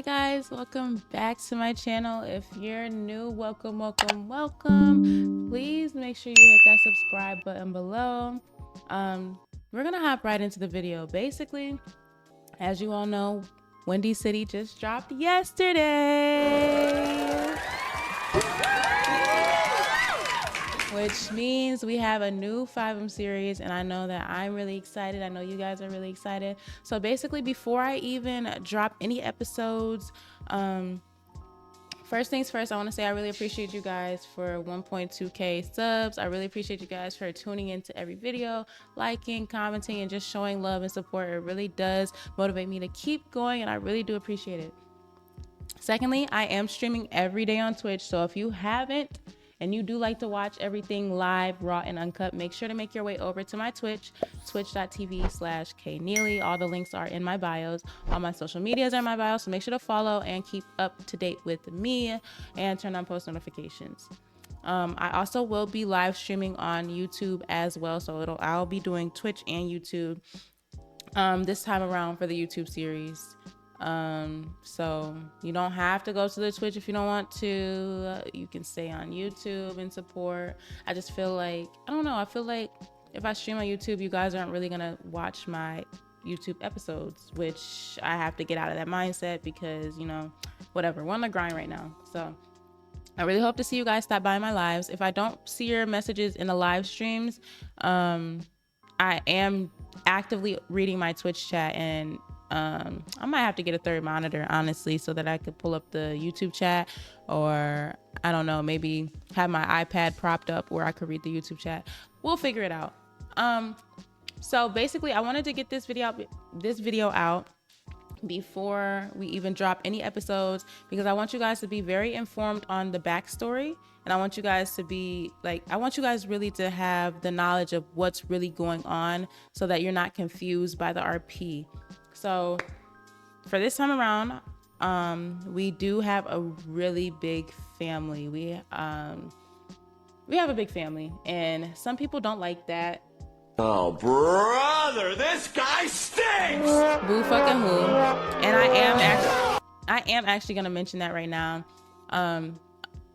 guys, welcome back to my channel. If you're new, welcome. Please make sure you hit that subscribe button below. We're gonna hop right into the video. Basically, as you all know, Windy City just dropped yesterday, which means we have a new FiveM series, and I know that I'm really excited. I know you guys are really excited. So basically, before I even drop any episodes, first things first, I want to say I really appreciate you guys for 1.2k subs. I really appreciate you guys for tuning into every video, liking, commenting, and just showing love and support. It really does motivate me to keep going, and I really do appreciate it. Secondly, I am streaming every day on Twitch, so if you haven't and you do like to watch everything live, raw, and uncut, make sure to make your way over to my Twitch, twitch.tv/knealy. All the links are in my bios. All my social medias are in my bio, so make sure to follow and keep up to date with me and turn on post notifications. I also will be live streaming on YouTube as well, so I'll be doing Twitch and YouTube this time around for the YouTube series. So you don't have to go to the Twitch if you don't want to. You can stay on YouTube and support. I just feel like, I don't know, I feel like if I stream on YouTube, you guys aren't really gonna watch my YouTube episodes, which I have to get out of that mindset because, you know, whatever, we're on the grind right now. So I really hope to see you guys stop by my lives. If I don't see your messages in the live streams, I am actively reading my Twitch chat, and I might have to get a third monitor, honestly, so that I could pull up the YouTube chat, or I don't know, maybe have my iPad propped up where I could read the YouTube chat. We'll figure it out. So basically, I wanted to get this video out before we even drop any episodes, because I want you guys to be very informed on the backstory, and I want you guys to be like, I want you guys really to have the knowledge of what's really going on, so that you're not confused by the RP. So for this time around, we do have a really big family. We have a big family, and some people don't like that. Oh, brother, this guy stinks! Boo fucking who. And I am actually gonna mention that right now.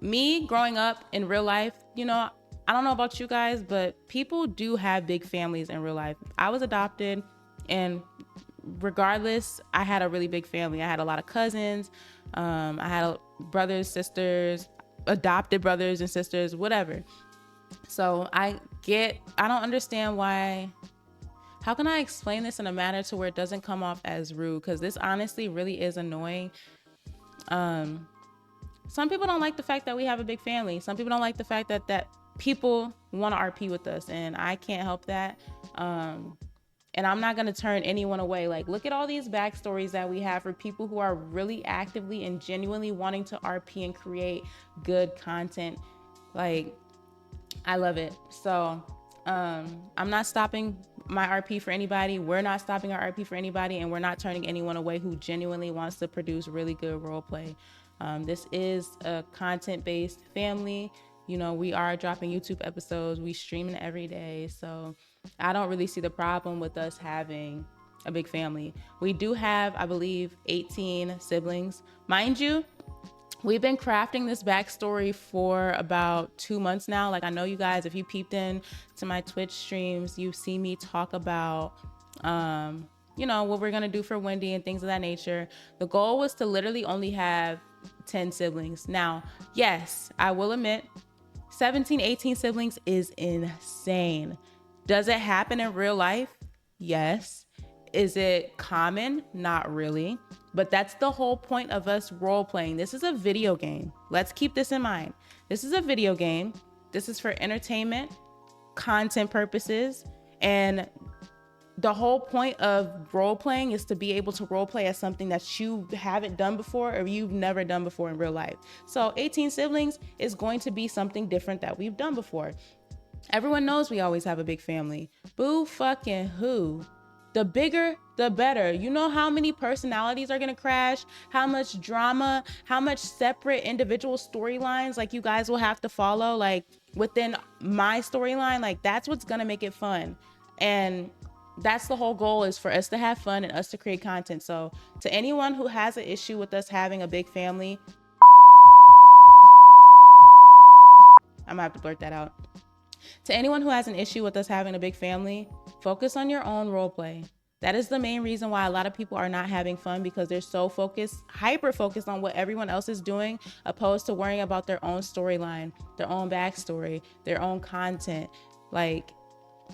Me growing up in real life, you know, I don't know about you guys, but people do have big families in real life. I was adopted, and regardless, I had a really big family. I had a lot of cousins. I had brothers, sisters, adopted brothers and sisters, whatever. So I don't understand why. How can I explain this in a manner to where it doesn't come off as rude? Because this honestly really is annoying. Some people don't like the fact that we have a big family. Some people don't like the fact that people want to RP with us, and I can't help that. And I'm not gonna turn anyone away. Like, look at all these backstories that we have for people who are really actively and genuinely wanting to RP and create good content. Like, I love it. So I'm not stopping my RP for anybody. We're not stopping our RP for anybody, and we're not turning anyone away who genuinely wants to produce really good role play. This is a content-based family. You know, we are dropping YouTube episodes. We streaming every day. So I don't really see the problem with us having a big family. We do have, I believe, 18 siblings. Mind you, we've been crafting this backstory for about 2 months now. Like, I know you guys, if you peeped in to my Twitch streams, you see me talk about, you know, what we're gonna do for Wendy and things of that nature. The goal was to literally only have 10 siblings. Now, yes, I will admit, 17, 18 siblings is insane. Does it happen in real life? Yes. Is it common? Not really. But that's the whole point of us role playing. This is a video game. Let's keep this in mind. This is a video game. This is for entertainment, content purposes, and the whole point of role playing is to be able to role play as something that you haven't done before or you've never done before in real life. So 18 siblings is going to be something different that we've done before. Everyone knows we always have a big family. Boo fucking who? The bigger, the better. You know how many personalities are gonna crash, how much drama, how much separate individual storylines like you guys will have to follow, like within my storyline. Like, that's what's gonna make it fun. And that's the whole goal, is for us to have fun and us to create content. So to anyone who has an issue with us having a big family, I'm gonna have to blurt that out. To anyone who has an issue with us having a big family, focus on your own role play. That is the main reason why a lot of people are not having fun, because they're so focused, hyper focused on what everyone else is doing, opposed to worrying about their own storyline, their own backstory, their own content. Like,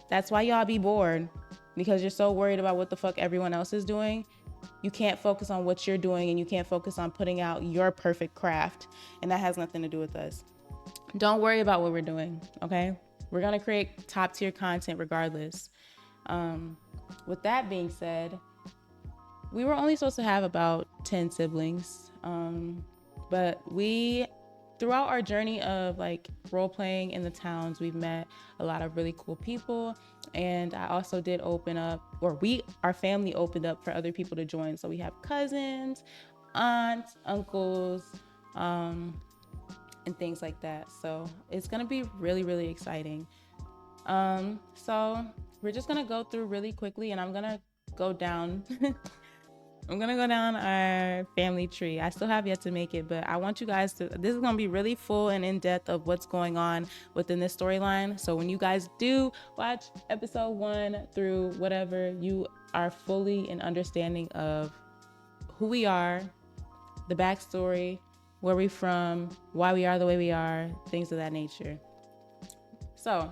that's why y'all be bored, because you're so worried about what the fuck everyone else is doing. You can't focus on what you're doing, and you can't focus on putting out your perfect craft. And that has nothing to do with us. Don't worry about what we're doing, okay? We're gonna create top tier content regardless. With that being said, we were only supposed to have about 10 siblings. But throughout our journey of like role playing in the towns, we've met a lot of really cool people. And I also did open up, or our family opened up for other people to join. So we have cousins, aunts, uncles, and things like that. So it's gonna be really, really exciting. So we're just gonna go through really quickly, and I'm gonna go down I'm gonna go down our family tree. I still have yet to make it, but I want you guys to, this is gonna be really full and in depth of what's going on within this storyline. So when you guys do watch episode 1 through whatever, you are fully in understanding of who we are, the backstory, where we're from, why we are the way we are, things of that nature. So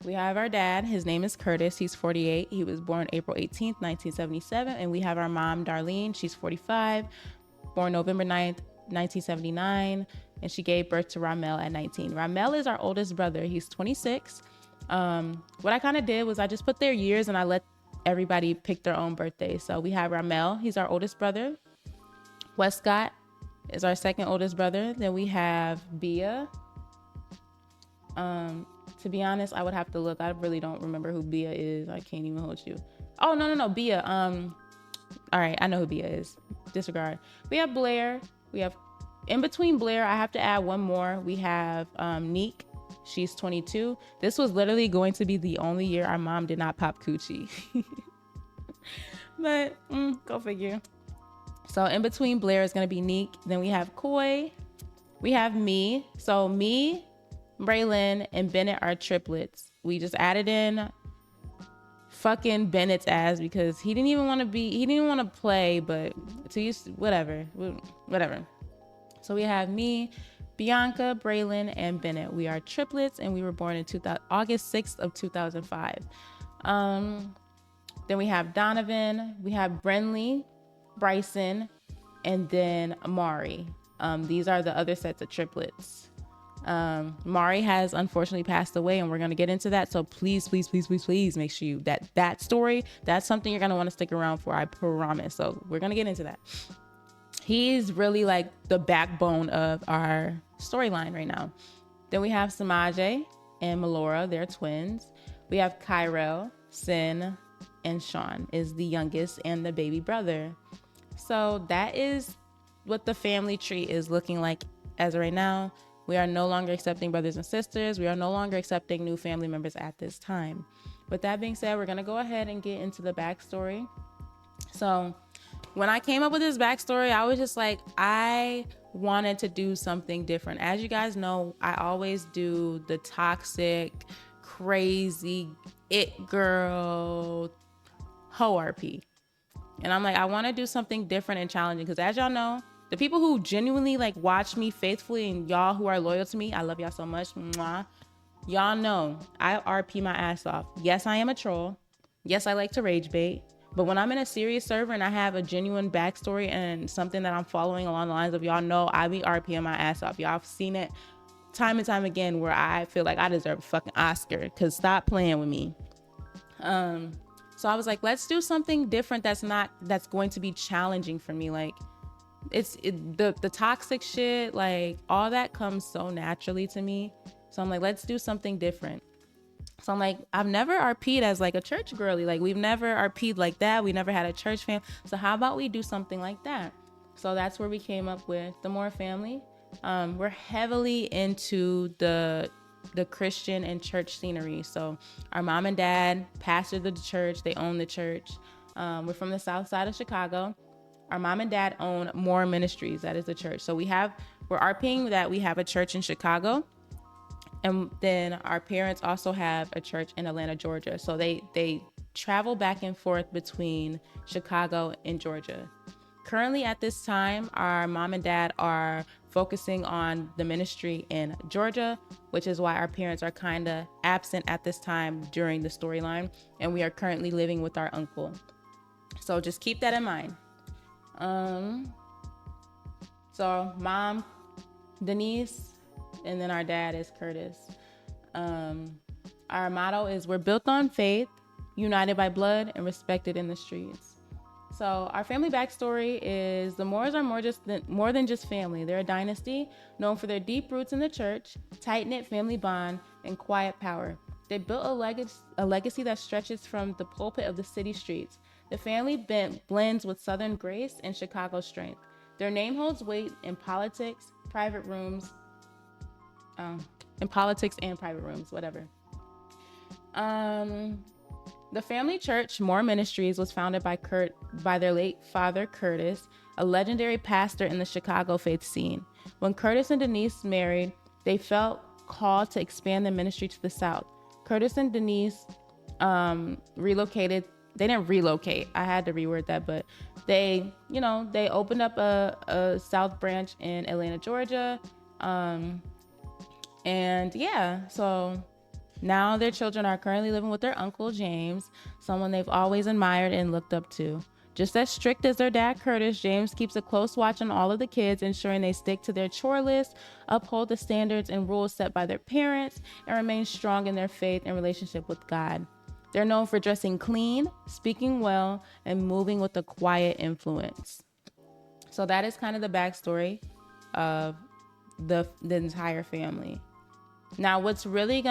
we have our dad. His name is Curtis. He's 48. He was born April 18th, 1977. And we have our mom, Darlene. She's 45, born November 9th, 1979. And she gave birth to Ramel at 19. Ramel is our oldest brother. He's 26. What I kind of did was I just put their years and I let everybody pick their own birthday. So we have Ramel. He's our oldest brother. Westcott is our second oldest brother. Then we have Bia. To be honest, I would have to look. I really don't remember who Bia is. I can't even hold you. Oh, no, Bia. All right, I know who Bia is. Disregard. We have Blair. We have, in between Blair, I have to add one more. We have Neek. She's 22. This was literally going to be the only year our mom did not pop coochie. But go figure. So in between Blair is going to be Neek. Then we have Coy. We have me. So me, Braylon, and Bennett are triplets. We just added in fucking Bennett's ass because he didn't even want to play, but to use whatever. So we have me, Bianca, Braylon, and Bennett. We are triplets, and we were born in August 6th of 2005. Then we have Donovan, we have Brenly, Bryson, and then Amari. These are the other sets of triplets. Mari has unfortunately passed away, and we're going to get into that. So please make sure that story, that's something you're going to want to stick around for. I promise. So we're going to get into that. He's really like the backbone of our storyline right now. Then we have Samaje and Melora. They're twins. We have Kyrell, Sin, and Sean is the youngest and the baby brother. So that is what the family tree is looking like as of right now. We are no longer accepting brothers and sisters. We are no longer accepting new family members at this time. With that being said, we're going to go ahead and get into the backstory. So when I came up with this backstory, I was just like, I wanted to do something different. As you guys know, I always do the toxic, crazy, it girl, hoe RP. And I'm like, I want to do something different and challenging because as y'all know, the people who genuinely like watch me faithfully and y'all who are loyal to me, I love y'all so much. Mwah. Y'all know I RP my ass off. Yes, I am a troll. Yes, I like to rage bait. But when I'm in a serious server and I have a genuine backstory and something that I'm following along the lines of, y'all know I be RPing my ass off. Y'all have seen it time and time again where I feel like I deserve a fucking Oscar because stop playing with me. So I was like, let's do something different that's going to be challenging for me. Like the toxic shit, like all that comes so naturally to me. So I'm like, let's do something different. So I'm like, I've never RP'd as like a church girly. Like we've never RP'd like that. We never had a church fam. So how about we do something like that? So that's where we came up with the Moore family. We're heavily into the the Christian and church scenery. So our mom and dad pastored the church. They own the church. We're from the south side of Chicago. Our mom and dad own Moore Ministries. That is the church. So we're RPing that we have a church in Chicago. And then our parents also have a church in Atlanta, Georgia. So they travel back and forth between Chicago and Georgia. Currently at this time, our mom and dad are focusing on the ministry in Georgia, which is why our parents are kind of absent at this time during the storyline. And we are currently living with our uncle. So just keep that in mind. So mom, Denise, and then our dad is Curtis. Our motto is we're built on faith, united by blood, and respected in the streets. So our family backstory is the Moores are more than just family. They're a dynasty known for their deep roots in the church, tight-knit family bond, and quiet power. They built a legacy that stretches from the pulpit of the city streets. The family blends with Southern grace and Chicago strength. Their name holds weight in politics, private rooms, whatever. The family church, Moore Ministries, was founded by their late father, Curtis, a legendary pastor in the Chicago faith scene. When Curtis and Denise married, they felt called to expand the ministry to the South. Curtis and Denise relocated. They didn't relocate. I had to reword that, but they opened up a South branch in Atlanta, Georgia. So now their children are currently living with their uncle, James, someone they've always admired and looked up to. Just as strict as their dad, Curtis, James keeps a close watch on all of the kids, ensuring they stick to their chore list, uphold the standards and rules set by their parents, and remain strong in their faith and relationship with God. They're known for dressing clean, speaking well, and moving with a quiet influence. So that is kind of the backstory of the entire family. Now, what really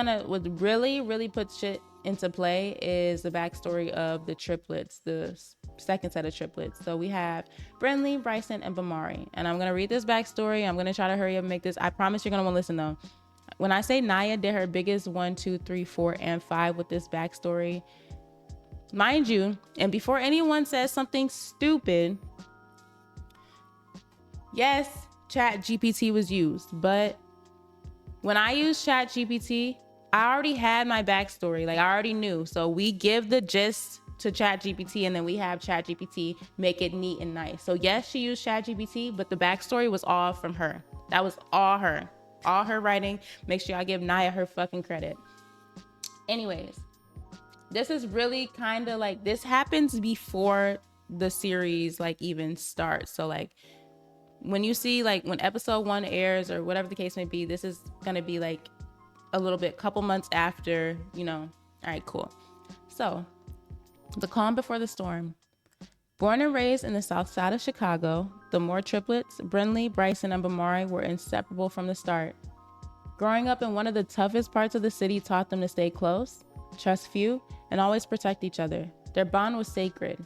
puts shit into play is the backstory of the triplets, the second set of triplets. So we have Brenly, Bryson, and Bamari. And I'm going to read this backstory. I'm going to try to hurry up and make this. I promise you're going to want to listen, though. When I say Naya did her biggest 1, 2, 3, 4, and 5 with this backstory, mind you, and before anyone says something stupid, yes, ChatGPT was used, but when I used ChatGPT, I already had my backstory. Like, I already knew. So we give the gist to ChatGPT, and then we have ChatGPT make it neat and nice. So yes, she used ChatGPT, but the backstory was all from her. That was all her. All her writing. Make sure I give Naya her fucking credit. Anyways, this is really kind of like, this happens before the series like even starts. So like when you see like when episode 1 airs or whatever the case may be, this is gonna be like a little bit, couple months after, all right, cool. So the calm before the storm. Born and raised in the south side of Chicago, the Moore triplets, Brenly, Bryson, and Bamari, were inseparable from the start. Growing up in one of the toughest parts of the city taught them to stay close, trust few, and always protect each other. Their bond was sacred.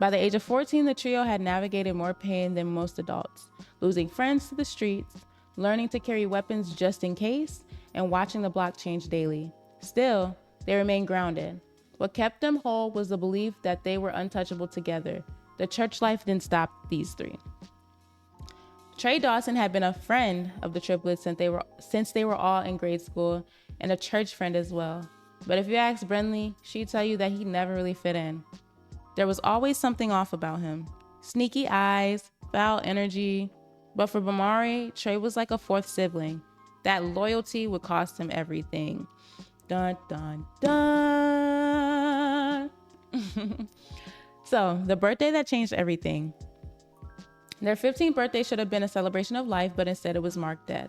By the age of 14, the trio had navigated more pain than most adults, losing friends to the streets, learning to carry weapons just in case, and watching the block change daily. Still, they remained grounded. What kept them whole was the belief that they were untouchable together. The church life didn't stop these three. Trey Dawson had been a friend of the triplets since they were all in grade school, and a church friend as well. But if you ask Brenly, she'd tell you that he never really fit in. There was always something off about him. Sneaky eyes, foul energy. But for Bamari, Trey was like a fourth sibling. That loyalty would cost him everything. Dun, dun, dun. So, the birthday that changed everything. Their 15th birthday should have been a celebration of life, but instead it was marked death.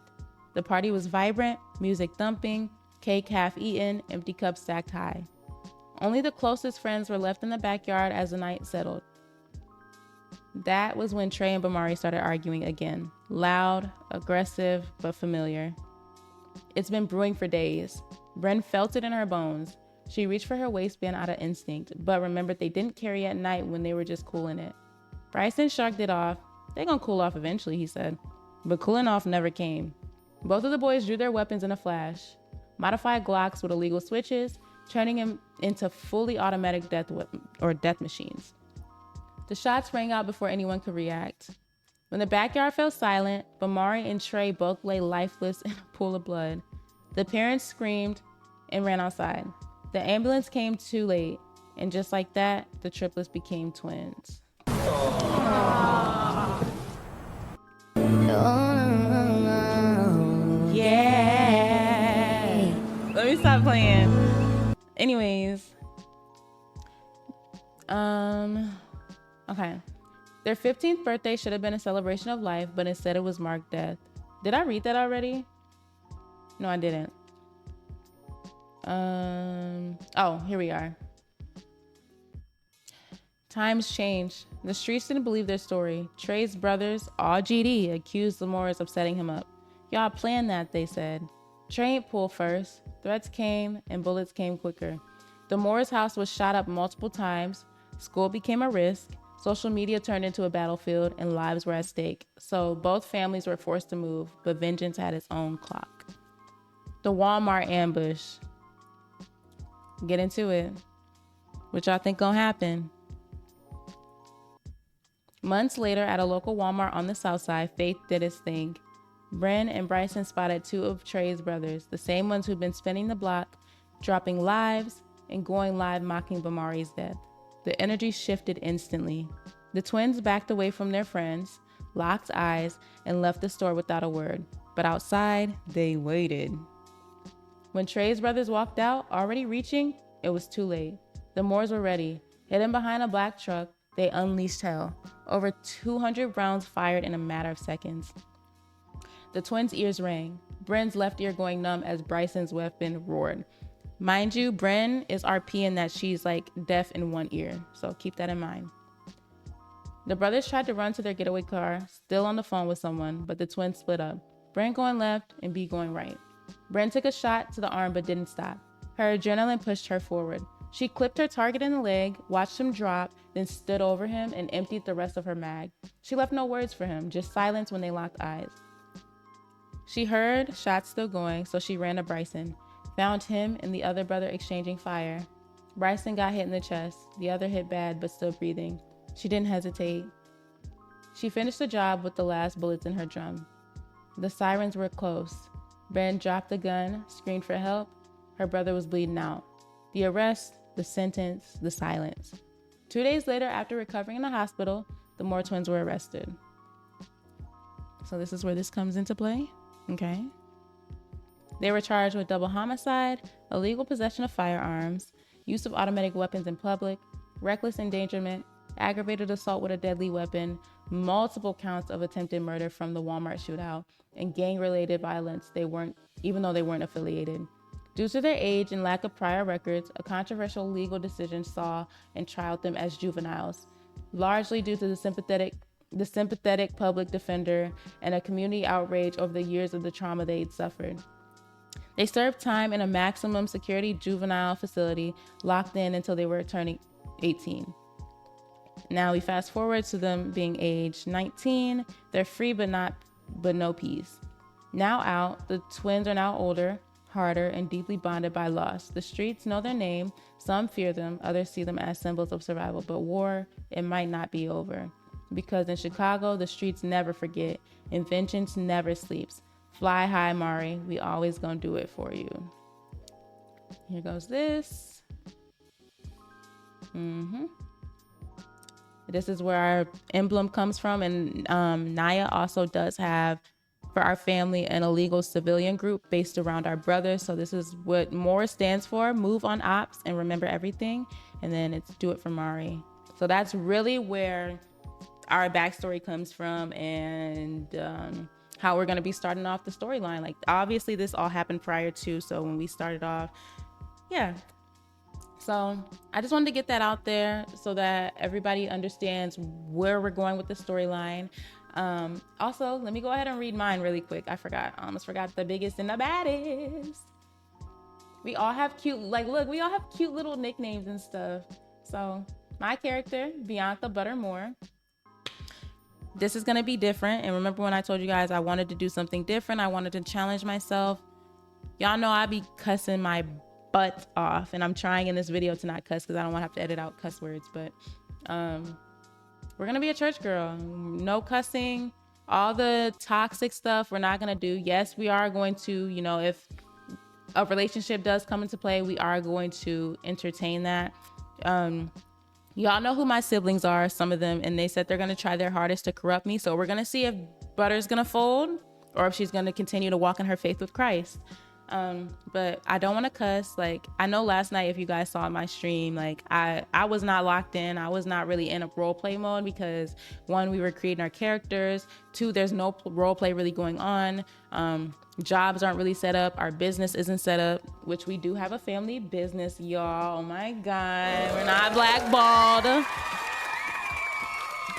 The party was vibrant, music thumping, cake half eaten, empty cups stacked high. Only the closest friends were left in the backyard as the night settled. That was when Trey and Bamari started arguing again. Loud, aggressive, but familiar. It's been brewing for days. Bren felt it in her bones. She reached for her waistband out of instinct, but remembered they didn't carry at night when they were just cooling it. Bryson shrugged it off. They gonna cool off eventually, he said. But cooling off never came. Both of the boys drew their weapons in a flash. modified Glocks with illegal switches, turning him into fully automatic death machines. The shots rang out before anyone could react. When the backyard fell silent, Bamari and Trey both lay lifeless in a pool of blood. The parents screamed and ran outside. The ambulance came too late, and just like that, the triplets became twins. Yeah. Let me stop playing. Anyways. Okay. Their 15th birthday should have been a celebration of life, but instead it was marked death. Did I read that already? No, I didn't. Oh, here we are. Times changed. The streets didn't believe their story. Trey's brothers, all GD, accused the Moores of setting him up. Y'all planned that, they said. Trey ain't pulled first. Threats came and bullets came quicker. The Moores' house was shot up multiple times. School became a risk. Social media turned into a battlefield and lives were at stake. So both families were forced to move, but vengeance had its own clock. The Walmart ambush. Get into it. What y'all think gonna happen? Months later, at a local Walmart on the south side, Faith did its thing. Bren and Bryson spotted two of Trey's brothers, the same ones who'd been spinning the block, dropping lives, and going live mocking Bamari's death. The energy shifted instantly. The twins backed away from their friends, locked eyes, and left the store without a word. But outside, they waited. When Trey's brothers walked out, already reaching, it was too late. The Moores were ready. Hidden behind a black truck, they unleashed hell. Over 200 rounds fired in a matter of seconds. The twins' ears rang. Bren's left ear going numb as Bryson's weapon roared. Mind you, Bren is RP in that she's like deaf in one ear, so keep that in mind. The brothers tried to run to their getaway car, still on the phone with someone, but the twins split up. Bren going left and B going right. Bren took a shot to the arm but didn't stop. Her adrenaline pushed her forward. She clipped her target in the leg, watched him drop, then stood over him and emptied the rest of her mag. She left no words for him, just silence when they locked eyes. She heard shots still going, so she ran to Bryson, found him and the other brother exchanging fire. Bryson got hit in the chest, the other hit bad but still breathing. She didn't hesitate. She finished the job with the last bullets in her drum. The sirens were close. Bren dropped the gun, screamed for help. Her brother was bleeding out. The arrest, the sentence, the silence. 2 days later, after recovering in the hospital, the Moore twins were arrested. So this is where this comes into play. Okay. They were charged with double homicide, illegal possession of firearms, use of automatic weapons in public, reckless endangerment, aggravated assault with a deadly weapon, multiple counts of attempted murder from the Walmart shootout, and gang-related violence even though they weren't affiliated. Due to their age and lack of prior records, a controversial legal decision saw and trialed them as juveniles, largely due to the sympathetic public defender and a community outrage over the years of the trauma they'd suffered. They served time in a maximum security juvenile facility, locked in until they were turning 18. Now we fast forward to them being age 19. They're free but no peace. Now out, the twins are now older, harder, and deeply bonded by loss. The streets know their name. Some fear them, others see them as symbols of survival. But war, it might not be over. Because in Chicago, the streets never forget, and vengeance never sleeps. Fly high, Mari. We always gonna do it for you. Here goes this. This is where our emblem comes from, and Naya also does have, for our family, an illegal civilian group based around our brothers. So this is what Moore stands for: move on ops and remember everything. And then it's do it for Mari. So that's really where our backstory comes from, and how we're going to be starting off the storyline. Like, obviously this all happened prior to, so when we started off, yeah. So I just wanted to get that out there so that everybody understands where we're going with the storyline. Also, let me go ahead and read mine really quick. I almost forgot the biggest and the baddest. We all have cute little nicknames and stuff. So my character, Bianca Moore. This is going to be different. And remember when I told you guys I wanted to do something different, I wanted to challenge myself. Y'all know I be cussing my butt off, and I'm trying in this video to not cuss because I don't want to have to edit out cuss words. But we're gonna be a church girl. No cussing. All the toxic stuff we're not gonna do. Yes, we are going to, you know, if a relationship does come into play, we are going to entertain that. Y'all know who my siblings are, some of them, and they said they're gonna try their hardest to corrupt me. So we're gonna see if Butter's gonna fold or if she's gonna continue to walk in her faith with Christ. But I don't want to cuss. Like, I know last night, if you guys saw my stream, like I was not locked in. I was not really in a role play mode because 1, we were creating our characters. 2, there's no role play really going on. Jobs aren't really set up. Our business isn't set up, which we do have a family business, y'all. Oh my God, we're not blackballed.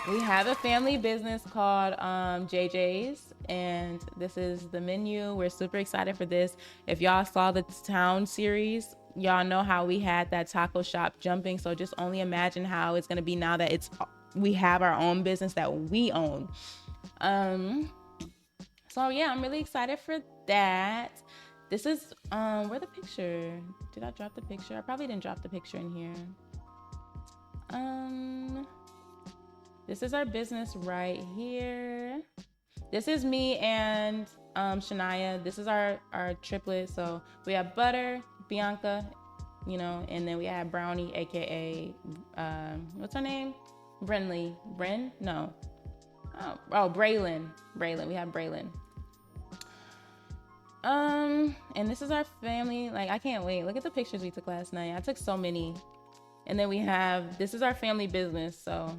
We have a family business called JJ's, and this is the menu. We're super excited for this. If y'all saw the Town series, y'all know how we had that taco shop jumping. So just only imagine how it's gonna be now that we have our own business that we own. So yeah, I'm really excited for that. This is where the picture? Did I drop the picture? I probably didn't drop the picture in here. This is our business right here. This is me and Shania. This is our triplet. So we have Butter, Bianca, you know, and then we have Brownie, aka what's her name? Brenly. Bren? No. Oh, Braylon. We have Braylon. And this is our family. Like, I can't wait. Look at the pictures we took last night. I took so many. And then we have, this is our family business. So,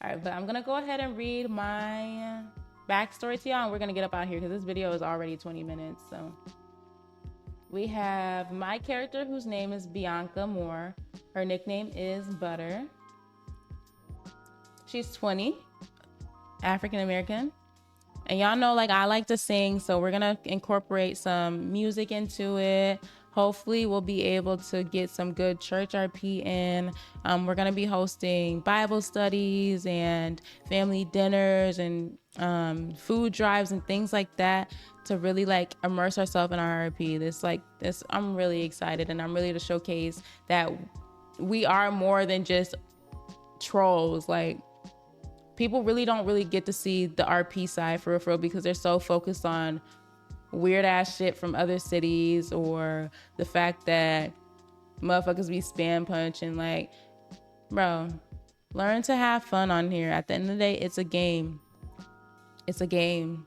all right, but I'm gonna go ahead and read my backstory to y'all, and we're gonna get up out here because this video is already 20 minutes. So we have my character, whose name is Bianca Moore. Her nickname is Butter. She's 20, African American. And y'all know, like, I like to sing, so we're gonna incorporate some music into it. Hopefully we'll be able to get some good church RP in. We're gonna be hosting Bible studies and family dinners and food drives and things like that to really like immerse ourselves in our RP. I'm really excited, and I'm really to showcase that we are more than just trolls. Like, people really don't really get to see the RP side for real because they're so focused on weird ass shit from other cities, or the fact that motherfuckers be spam punching. Like, bro, learn to have fun on here. At the end of the day, it's a game. It's a game.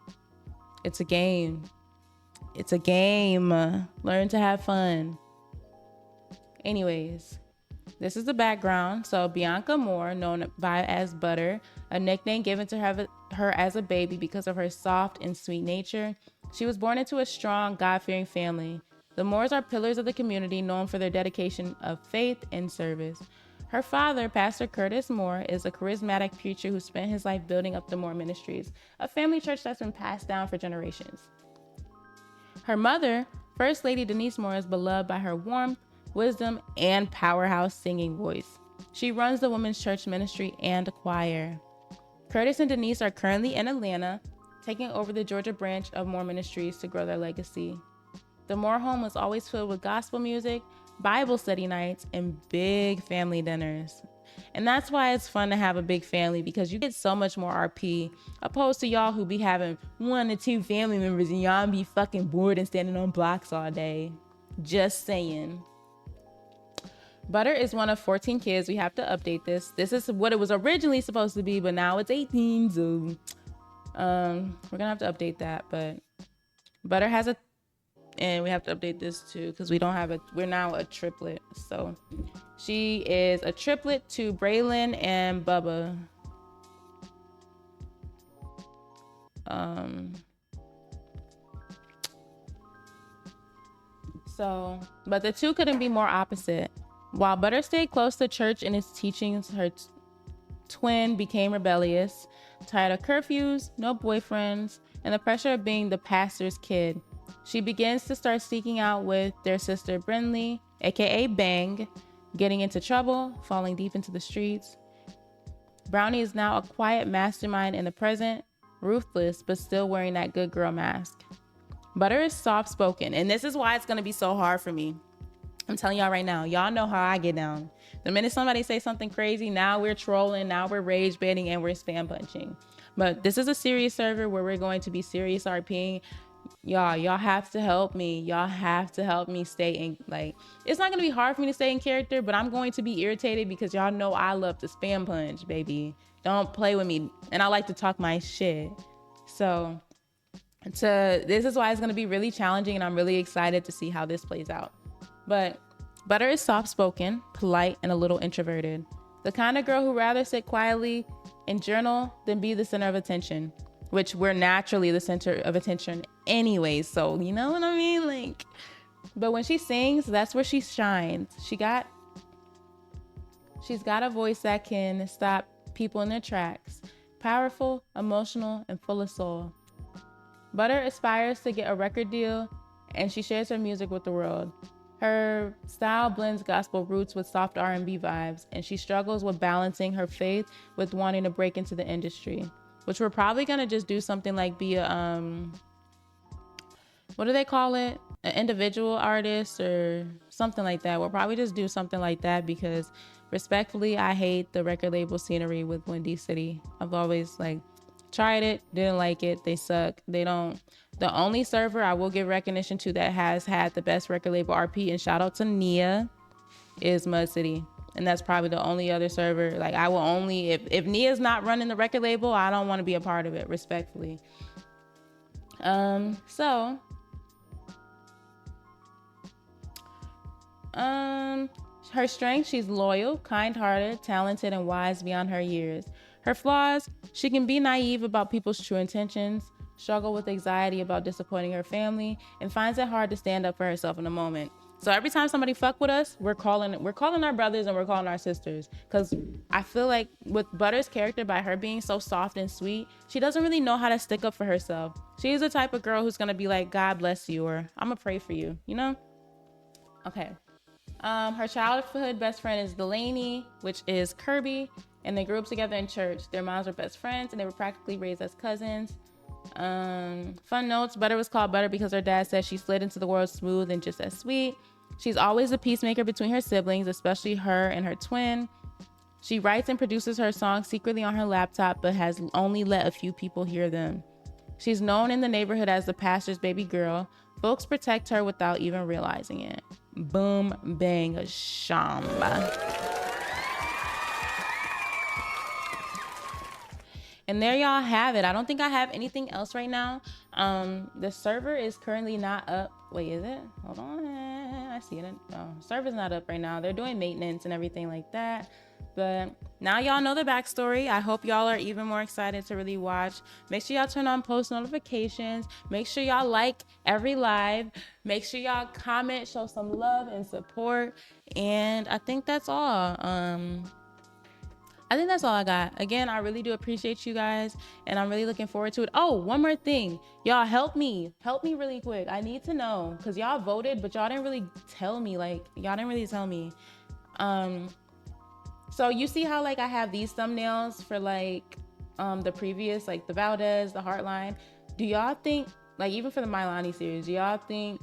It's a game. It's a game. Learn to have fun. Anyways, this is the background. So Bianca Moore, known as Butter, a nickname given to her as a baby because of her soft and sweet nature. She was born into a strong, God-fearing family. The Moores are pillars of the community, known for their dedication of faith and service. Her father, Pastor Curtis Moore, is a charismatic preacher who spent his life building up the Moore Ministries, a family church that's been passed down for generations. Her mother, First Lady Denise Moore, is beloved by her warmth, wisdom, and powerhouse singing voice. She runs the women's church ministry and choir. Curtis and Denise are currently in Atlanta, taking over the Georgia branch of Moore Ministries to grow their legacy. The Moore home was always filled with gospel music, Bible study nights, and big family dinners. And that's why it's fun to have a big family, because you get so much more RP, opposed to y'all who be having 1 or 2 family members and y'all be fucking bored and standing on blocks all day. Just saying. Butter is one of 14 kids. We have to update this. This is what it was originally supposed to be, but now it's 18, so we're gonna have to update that. But Butter has and we have to update this too because we're now a triplet. So she is a triplet to Braylon and Bubba. But the two couldn't be more opposite. While Butter stayed close to church and its teachings, her twin became rebellious, tired of curfews, no boyfriends, and the pressure of being the pastor's kid. She begins to start seeking out with their sister Brinley, aka Bang, getting into trouble, falling deep into the streets. Brownie is now a quiet mastermind in the present, ruthless but still wearing that good girl mask. Butter is soft-spoken, and this is why it's gonna be so hard for me. I'm telling y'all right now, y'all know how I get down. The minute somebody say something crazy, now we're trolling, now we're rage baiting, and we're spam punching. But this is a serious server where we're going to be serious RPing. Y'all have to help me. Y'all have to help me stay in, like, it's not gonna be hard for me to stay in character, but I'm going to be irritated because y'all know I love to spam punch, baby. Don't play with me. And I like to talk my shit. So this is why it's gonna be really challenging, and I'm really excited to see how this plays out. But Butter is soft-spoken, polite, and a little introverted. The kind of girl who rather sit quietly and journal than be the center of attention, which we're naturally the center of attention anyway, so you know what I mean? Like, but when she sings, that's where she shines. She's got a voice that can stop people in their tracks. Powerful, emotional, and full of soul. Butter aspires to get a record deal, and she shares her music with the world. Her style blends gospel roots with soft R&B vibes, and she struggles with balancing her faith with wanting to break into the industry, which we're probably gonna just do something like be a, what do they call it? An individual artist or something like that. We'll probably just do something like that because respectfully, I hate the record label scenery with Windy City. I've always like tried it, didn't like it. They suck. The only server I will give recognition to that has had the best record label RP, and shout out to Nia, is Mud City. And that's probably the only other server. Like, I will only, if Nia's not running the record label, I don't want to be a part of it, respectfully. So her strength, she's loyal, kind-hearted, talented, and wise beyond her years. Her flaws, she can be naive about people's true intentions, struggle with anxiety about disappointing her family, and finds it hard to stand up for herself in a moment. So every time somebody fuck with us, we're calling our brothers and we're calling our sisters. Cause I feel like with Butter's character, by her being so soft and sweet, she doesn't really know how to stick up for herself. She's the type of girl who's gonna be like, God bless you, or I'm gonna pray for you, you know? Okay. Her childhood best friend is Delaney, which is Kirby, and they grew up together in church. Their moms were best friends and they were practically raised as cousins. Fun notes, Butter was called Butter because her dad said she slid into the world smooth and just as sweet. She's always a peacemaker between her siblings, especially her and her twin. She writes and produces her songs secretly on her laptop, but has only let a few people hear them. She's known in the neighborhood as the pastor's baby girl. Folks protect her without even realizing it. Boom, bang, shamba. And there y'all have it. I don't think I have anything else right now. The server is currently not up. Wait, is it? Hold on. I see it. No, server's not up right now. They're doing maintenance and everything like that. But now y'all know the backstory. I hope y'all are even more excited to really watch. Make sure y'all turn on post notifications. Make sure y'all like every live. Make sure y'all comment, show some love and support. And I think that's all. I think that's all I got. Again, I really do appreciate you guys, and I'm really looking forward to it. Oh, one more thing. Y'all help me really quick. I need to know, because y'all voted, but y'all didn't really tell me. So you see how like I have these thumbnails for like the previous, like the Valdez, the Heartline. Do y'all think, like even for the Milani series, do y'all think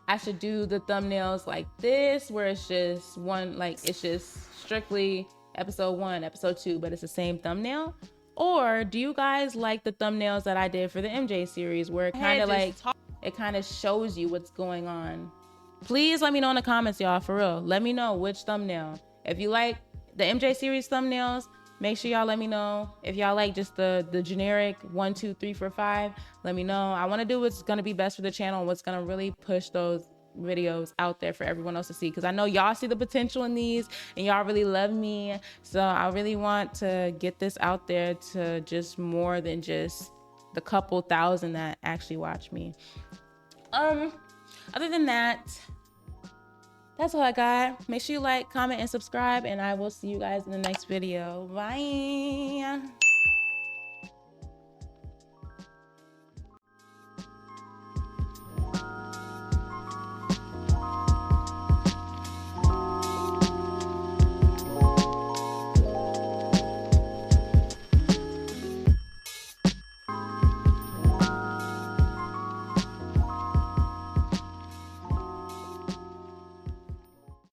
I should do the thumbnails like this, where it's just one, like it's just strictly episode 1, episode 2, but it's the same thumbnail? Or do you guys like the thumbnails that I did for the MJ series, where it kind of like it kind of shows you what's going on? Please let me know in the comments, y'all, for real. Let me know which thumbnail. If you like the MJ series thumbnails, make sure y'all let me know. If y'all like just the generic 1, 2, 3, 4, 5, let me know. I want to do what's gonna be best for the channel and what's gonna really push those videos out there for everyone else to see, because I know y'all see the potential in these and y'all really love me. So I really want to get this out there to just more than just the couple thousand that actually watch me. Other than that, that's all I got. Make sure you like, comment, and subscribe, and I will see you guys in the next video. Bye.